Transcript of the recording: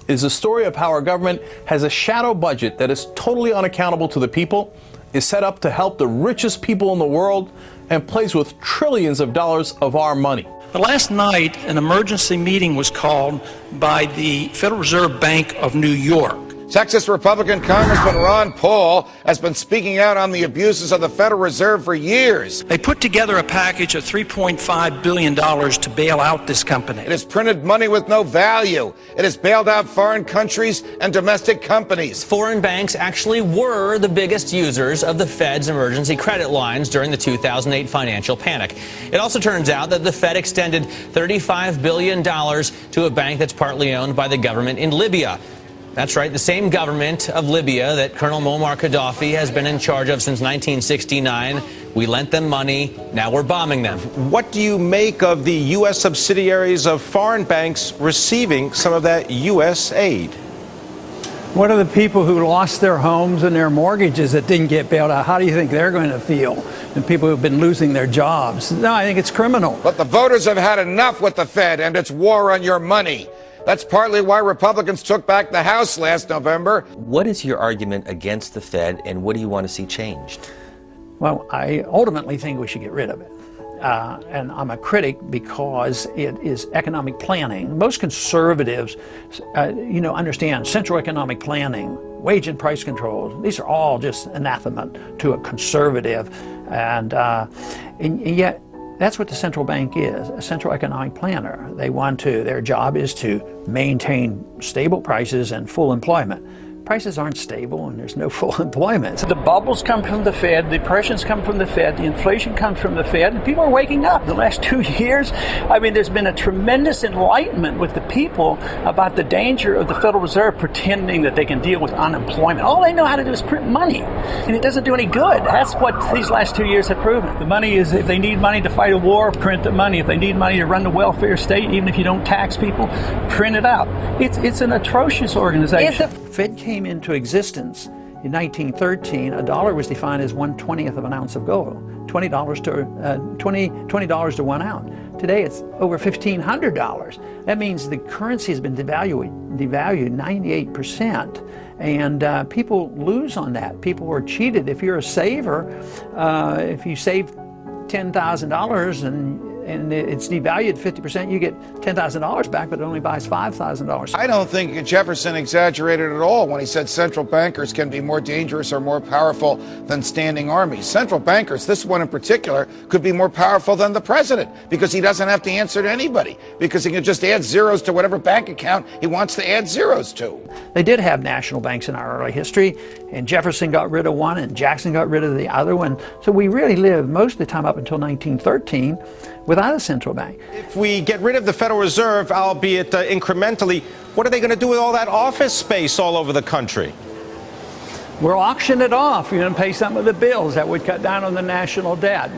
is a story of how our government has a shadow budget that is totally unaccountable to the people, is set up to help the richest people in the world, and plays with trillions of dollars of our money. But last night, an emergency meeting was called by the Federal Reserve Bank of New York. Texas Republican Congressman Ron Paul has been speaking out on the abuses of the Federal Reserve for years. They put together a package of $3.5 billion to bail out this company. It has printed money with no value. It has bailed out foreign countries and domestic companies. Foreign banks actually were the biggest users of the Fed's emergency credit lines during the 2008 financial panic. It also turns out that the Fed extended $35 billion to a bank that's partly owned by the government in Libya. That's right, the same government of Libya that Colonel Muammar Gaddafi has been in charge of since 1969. We lent them money, now we're bombing them. What do you make of the U.S. subsidiaries of foreign banks receiving some of that U.S. aid? What are the people who lost their homes and their mortgages that didn't get bailed out? How do you think they're going to feel? And people who've been losing their jobs? No, I think it's criminal. But the voters have had enough with the Fed and its war on your money. That's partly why Republicans took back the House last November. What is your argument against the Fed, and what do you want to see changed? Well, I ultimately think we should get rid of it. And I'm a critic because it is economic planning. Most conservatives, understand central economic planning, wage and price controls. These are all just anathema to a conservative. And yet, that's what the central bank is, a central economic planner. Their job is to maintain stable prices and full employment. Prices aren't stable and there's no full employment. The bubbles come from the Fed, the depressions come from the Fed, the inflation comes from the Fed, and people are waking up. The last 2 years, there's been a tremendous enlightenment with the people about the danger of the Federal Reserve pretending that they can deal with unemployment. All they know how to do is print money, and it doesn't do any good. That's what these last 2 years have proven. The money is, if they need money to fight a war, print the money. If they need money to run the welfare state, even if you don't tax people, print it out. It's an atrocious organization. The Fed came into existence in 1913, a dollar was defined as 1/20th of an ounce of gold, $20 to 1 ounce. Today it's over $1,500. That means the currency has been devalued 98%, and people lose on that. People are cheated. If you're a saver, if you save $10,000 and it's devalued 50%, you get $10,000 back, but it only buys $5,000. I don't think Jefferson exaggerated at all when he said central bankers can be more dangerous or more powerful than standing armies. Central bankers, this one in particular, could be more powerful than the president because he doesn't have to answer to anybody, because he can just add zeros to whatever bank account he wants to add zeros to. They did have national banks in our early history, and Jefferson got rid of one and Jackson got rid of the other one. So we really lived most of the time up until 1913 without a central bank. If we get rid of the Federal Reserve, albeit incrementally, what are they going to do with all that office space all over the country? We'll auction it off. You're going to pay some of the bills. That would cut down on the national debt.